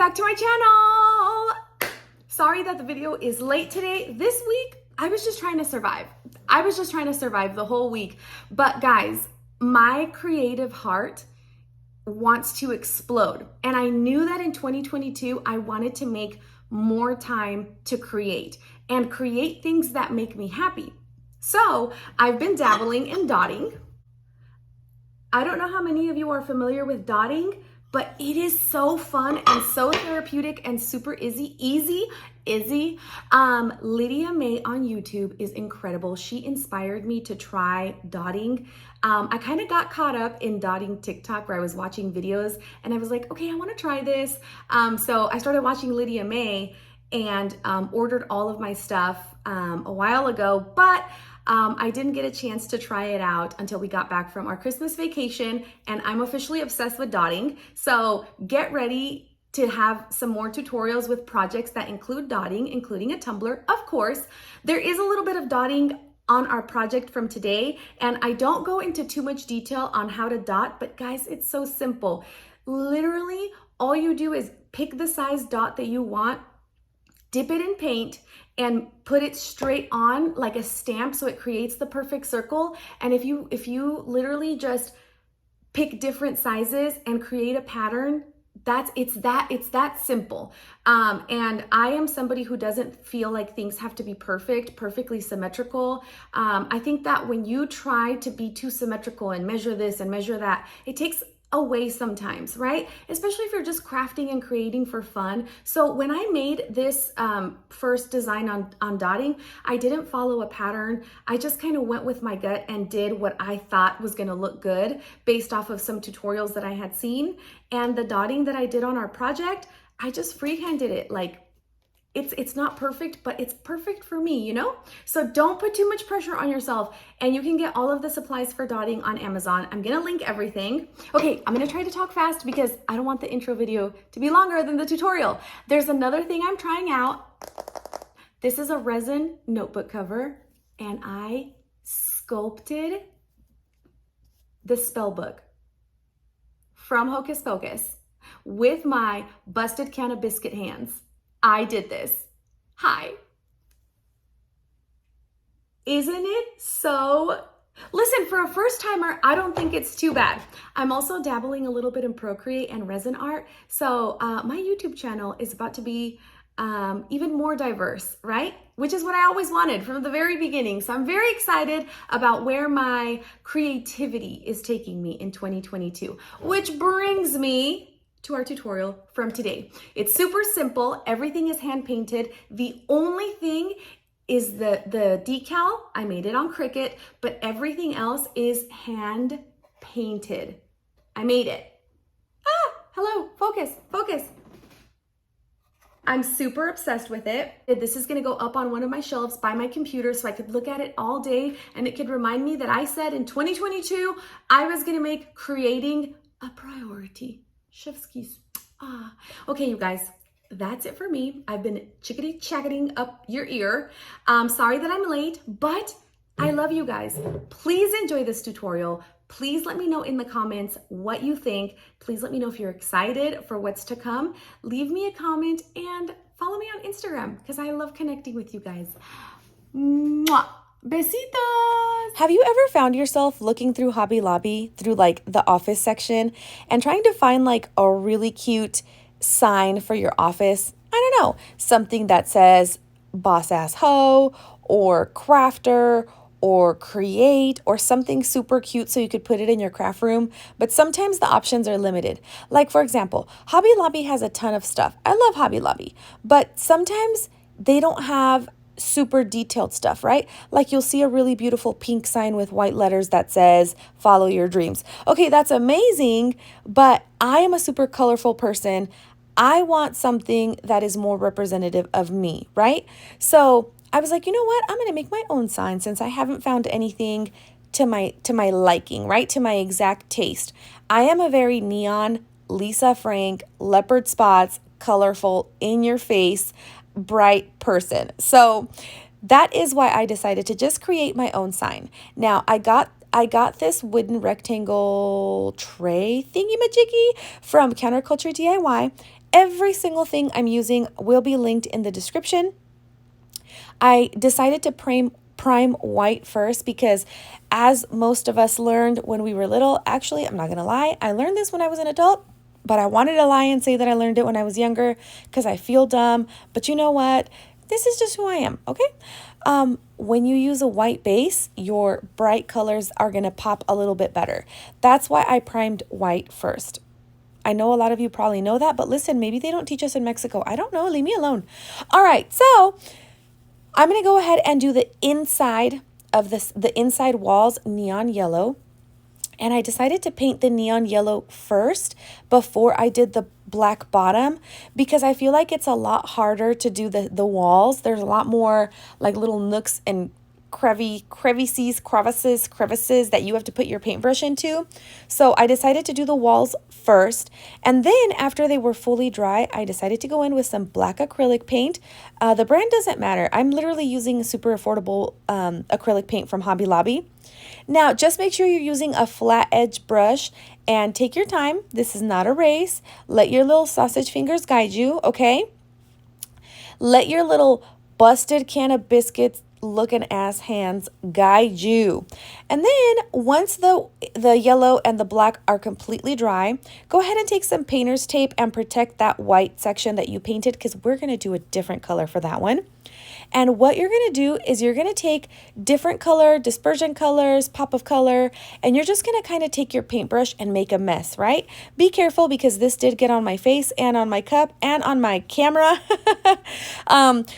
back to my channel. Sorry that the video is late today. This week, I was just trying to survive. I was just trying to survive the whole week. But guys, my creative heart wants to explode. And I knew that in 2022, I wanted to make more time to create and create things that make me happy. So I've been dabbling in dotting. I don't know how many of you are familiar with dotting, but it is so fun and so therapeutic and super easy. Lydia May on YouTube is incredible. She inspired me to try dotting. I kind of got caught up in dotting TikTok where I was watching videos and I was like, okay, I want to try this. So I started watching Lydia May and ordered all of my stuff a while ago, but I didn't get a chance to try it out until we got back from our Christmas vacation, and I'm officially obsessed with dotting. So get ready to have some more tutorials with projects that include dotting, including a tumbler, of course. There is a little bit of dotting on our project from today, and I don't go into too much detail on how to dot, but guys, it's so simple. Literally, all you do is pick the size dot that you want, dip it in paint, and put it straight on like a stamp so it creates the perfect circle. And if you literally just pick different sizes and create a pattern, it's that simple. And I am somebody who doesn't feel like things have to be perfectly symmetrical. I think that when you try to be too symmetrical and measure this and measure that, it takes away sometimes, right? Especially if you're just crafting and creating for fun. So when I made this first design on dotting, I didn't follow a pattern. I just kind of went with my gut and did what I thought was gonna look good based off of some tutorials that I had seen. And the dotting that I did on our project, I just freehanded it. Like, it's not perfect, but it's perfect for me, you know? So don't put too much pressure on yourself, and you can get all of the supplies for dotting on Amazon. I'm gonna link everything. Okay, I'm gonna try to talk fast because I don't want the intro video to be longer than the tutorial. There's another thing I'm trying out. This is a resin notebook cover, and I sculpted the spell book from Hocus Pocus with my busted can of biscuit hands. I did this. Hi. Isn't it so? Listen, for a first timer, I don't think it's too bad. I'm also dabbling a little bit in Procreate and resin art. So my YouTube channel is about to be even more diverse, right? Which is what I always wanted from the very beginning. So I'm very excited about where my creativity is taking me in 2022, which brings me to our tutorial from today. It's super simple. Everything is hand painted. The only thing is the decal. I made it on Cricut, but everything else is hand painted. I made it. Hello, focus. I'm super obsessed with it. This is gonna go up on one of my shelves by my computer so I could look at it all day, and it could remind me that I said in 2022, I was gonna make creating a priority. Chef's keys. Okay, you guys, that's it for me. I've been chickadee-chackating up your ear. Sorry that I'm late, but I love you guys. Please enjoy this tutorial. Please let me know in the comments what you think. Please let me know if you're excited for what's to come. Leave me a comment and follow me on Instagram because I love connecting with you guys. Mwah. Besitos! Have you ever found yourself looking through Hobby Lobby, through like the office section, and trying to find like a really cute sign for your office? I don't know, something that says boss ass ho, or crafter, or create, or something super cute so you could put it in your craft room. But sometimes the options are limited. Like for example, Hobby Lobby has a ton of stuff. I love Hobby Lobby, but sometimes they don't have super detailed stuff, right? Like you'll see a really beautiful pink sign with white letters that says follow your dreams. Okay, that's amazing, but I am a super colorful person. I want something that is more representative of me, right? So I was like, you know what? I'm going to make my own sign since I haven't found anything to my liking, right? To my exact taste. I am a very neon, Lisa Frank, leopard spots, colorful, in your face, bright person. So that is why I decided to just create my own sign. Now I got this wooden rectangle tray thingy-majiggy from Counterculture DIY, Every single thing I'm using will be linked in the description. I decided to prime white first because, as most of us learned when we were little, actually, I'm not going to lie, I learned this when I was an adult, but I wanted to lie and say that I learned it when I was younger because I feel dumb. But you know what? This is just who I am, okay? When you use a white base, your bright colors are going to pop a little bit better. That's why I primed white first. I know a lot of you probably know that, but listen, maybe they don't teach us in Mexico. I don't know. Leave me alone. All right, so I'm going to go ahead and do the inside of the inside walls neon yellow. And I decided to paint the neon yellow first before I did the black bottom because I feel like it's a lot harder to do the walls. There's a lot more like little nooks and crevices that you have to put your paintbrush into. So I decided to do the walls first. And then after they were fully dry, I decided to go in with some black acrylic paint. The brand doesn't matter. I'm literally using a super affordable acrylic paint from Hobby Lobby. Now, just make sure you're using a flat edge brush and take your time. This is not a race. Let your little sausage fingers guide you, okay? Let your little busted can of biscuits looking ass hands guide you. And then once the yellow and the black are completely dry, go ahead and take some painter's tape and protect that white section that you painted because we're going to do a different color for that one. And what you're going to do is you're going to take different color, dispersion colors, pop of color, and you're just going to kind of take your paintbrush and make a mess, right? Be careful because this did get on my face and on my cup and on my camera.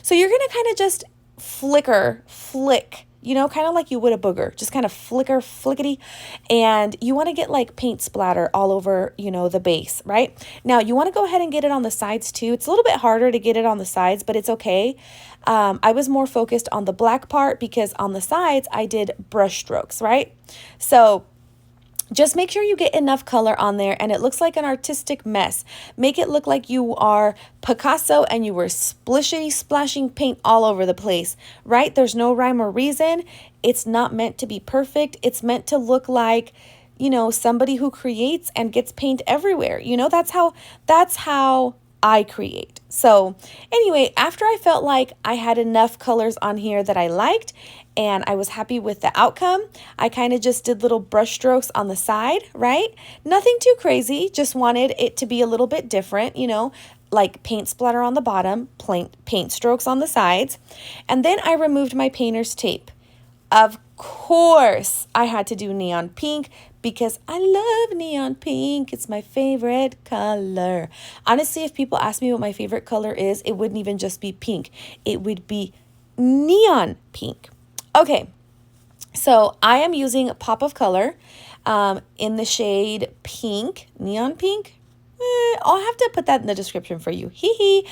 So you're going to kind of just flick, you know, kind of like you would a booger, just kind of flickety. And you want to get like paint splatter all over, you know, the base, right? Now you want to go ahead and get it on the sides too. It's a little bit harder to get it on the sides, but it's okay. I was more focused on the black part because on the sides I did brush strokes, right? So just make sure you get enough color on there and it looks like an artistic mess. Make it look like you are Picasso and you were splashing paint all over the place, right? There's no rhyme or reason. It's not meant to be perfect. It's meant to look like, you know, somebody who creates and gets paint everywhere. You know, that's how I create. So anyway, after I felt like I had enough colors on here that I liked and I was happy with the outcome, I kind of just did little brush strokes on the side, right? Nothing too crazy, just wanted it to be a little bit different, you know, like paint splatter on the bottom, paint strokes on the sides. And then I removed my painter's tape. Of course, I had to do neon pink because I love neon pink. It's my favorite color. Honestly, if people ask me what my favorite color is, it wouldn't even just be pink. It would be neon pink. Okay, so I am using a pop of color in the shade pink, neon pink. I'll have to put that in the description for you. Hee hee.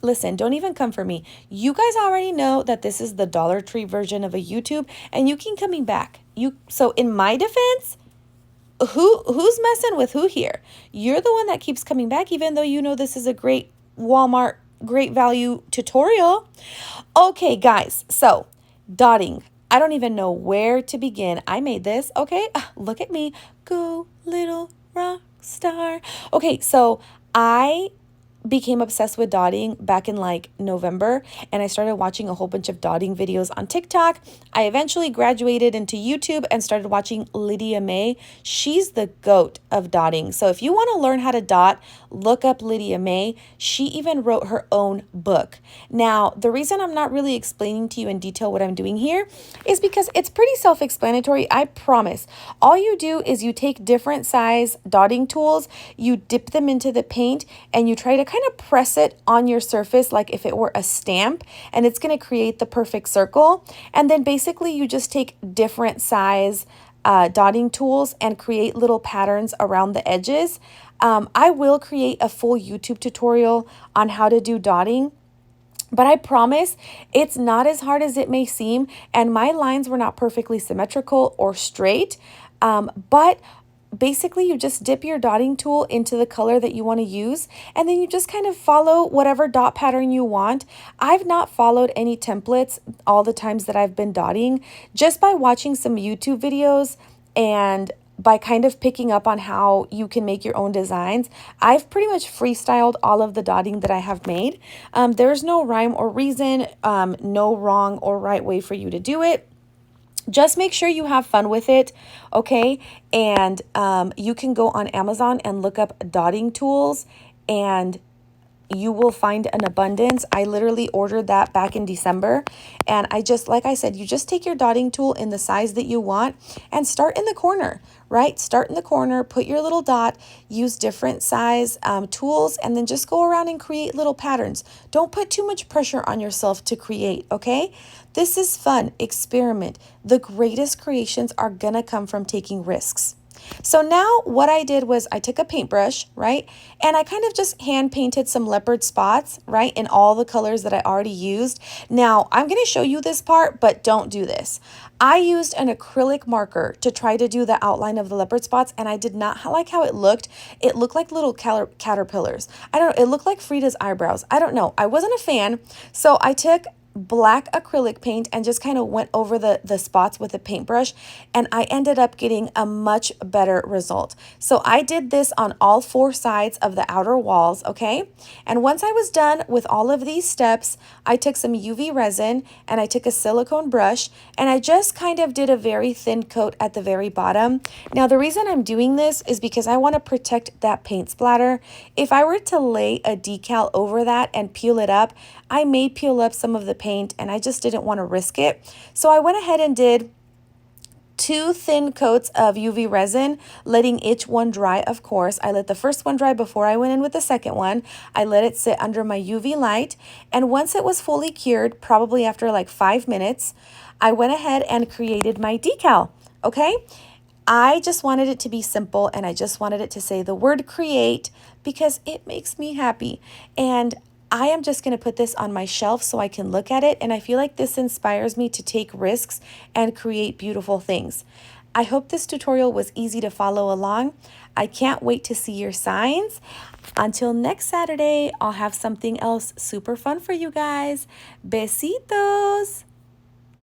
Listen, don't even come for me. You guys already know that this is the Dollar Tree version of a YouTube, and you keep coming back. So in my defense, who's messing with who here? You're the one that keeps coming back, even though you know this is a great Walmart, great value tutorial. Okay, guys, so dotting. I don't even know where to begin. I made this, okay? Look at me. Go, little rock star. Okay, so I became obsessed with dotting back in like November, and I started watching a whole bunch of dotting videos on TikTok. I eventually graduated into YouTube and started watching Lydia May. She's the goat of dotting. So if you want to learn how to dot, look up Lydia May. She even wrote her own book. Now, the reason I'm not really explaining to you in detail what I'm doing here is because it's pretty self-explanatory. I promise. All you do is you take different size dotting tools, you dip them into the paint, and you try to kind of press it on your surface like if it were a stamp, and it's going to create the perfect circle. And then basically you just take different size dotting tools and create little patterns around the edges. I will create a full YouTube tutorial on how to do dotting, but I promise it's not as hard as it may seem. And my lines were not perfectly symmetrical or straight, but basically you just dip your dotting tool into the color that you want to use, and then you just kind of follow whatever dot pattern you want. I've not followed any templates all the times that I've been dotting. Just by watching some YouTube videos and by kind of picking up on how you can make your own designs. I've pretty much freestyled all of the dotting that I have made. There's no rhyme or reason, no wrong or right way for you to do it. Just make sure you have fun with it, okay? And you can go on Amazon and look up dotting tools, and you will find an abundance. I literally ordered that back in December. And I just, like I said, you just take your dotting tool in the size that you want and start in the corner, right? Start in the corner, put your little dot, use different size tools, and then just go around and create little patterns. Don't put too much pressure on yourself to create, okay? This is fun. Experiment. The greatest creations are gonna come from taking risks. So now what I did was I took a paintbrush, right? And I kind of just hand painted some leopard spots, right? In all the colors that I already used. Now I'm going to show you this part, but don't do this. I used an acrylic marker to try to do the outline of the leopard spots, and I did not like how it looked. It looked like little caterpillars. I don't know. It looked like Frida's eyebrows. I don't know. I wasn't a fan. So I took black acrylic paint and just kind of went over the spots with a paintbrush, and I ended up getting a much better result. So I did this on all 4 sides of the outer walls, okay? And once I was done with all of these steps, I took some UV resin and I took a silicone brush, and I just kind of did a very thin coat at the very bottom. Now the reason I'm doing this is because I want to protect that paint splatter. If I were to lay a decal over that and peel it up, I may peel up some of the paint, and I just didn't want to risk it. So I went ahead and did 2 thin coats of UV resin, letting each one dry, of course. I let the first one dry before I went in with the second one. I let it sit under my UV light, and once it was fully cured, probably after like 5 minutes, I went ahead and created my decal, okay? I just wanted it to be simple, and I just wanted it to say the word create because it makes me happy. And I am just going to put this on my shelf so I can look at it, and I feel like this inspires me to take risks and create beautiful things. I hope this tutorial was easy to follow along. I can't wait to see your signs. Until next Saturday, I'll have something else super fun for you guys. Besitos!